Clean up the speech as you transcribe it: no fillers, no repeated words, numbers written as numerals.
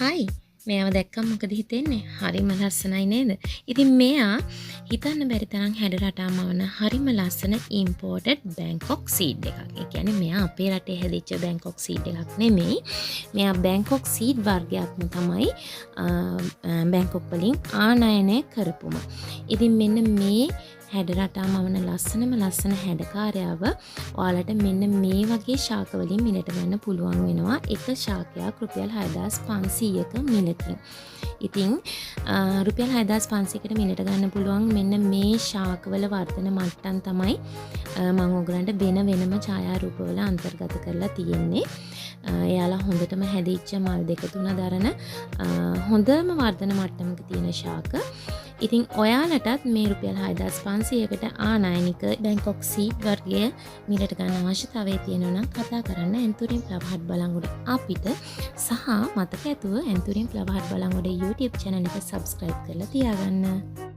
හයි මෙයාව දැක්කම මොකද හිතෙන්නේ? හරිම ලස්සනයි නේද? ඉතින් මෙයා හිතන්න බැරි තරම් හැඩ රටාමවන හරිම ලස්සන ඉම්පෝර්ටඩ් බැංකොක් සීඩ් එකක්. ඒ කියන්නේ මෙයා අපේ රටේ හැදිච්ච බැංකොක් සීඩ් එකක් නෙමෙයි. මෙයා බැංකොක් සීඩ් වර්ගයක්ම තමයි බැංකොක් වලින් ආනයනය කරපුම. ඉතින් මෙන්න මේ හැඩ රටාමවන ලස්සන හැඩකාරයව ඔයාලට මෙන්න මේ වගේ ශාක වලින් මිලට ගන්න පුළුවන් වෙනවා. එක ශාකයක් රුපියල් 6500ක මිලකින්. ඉතින් රුපියල් 6500කට මිලට ගන්න පුළුවන් මෙන්න මේ ශාකවල වර්ධන මට්ටම් තමයි මම ඔයගලන්ට වෙනම ඡායාරූපවල අන්තර්ගත කරලා තියෙන්නේ. එයාලා හොඳටම හැදිච්ච මල් දෙක තුන දරන හොඳම වර්ධන මට්ටමක තියෙන ශාක. ඉතින් ඔයාලටත් මේ රුපියල් 6500කට ආනයනික බැංකොක් සීඩ් වර්ගය මිලට ගන්න අවශ්‍යතාවය තියෙනවා නම් කතා කරන්න ඇන්තුරින් ප්‍රභාත් බලංගොඩ අපිට සහ මතක ඇතුව ඇන්තුරින් ප්‍රභාත් බලංගොඩ YouTube channel එක subscribe කරලා තියාගන්න.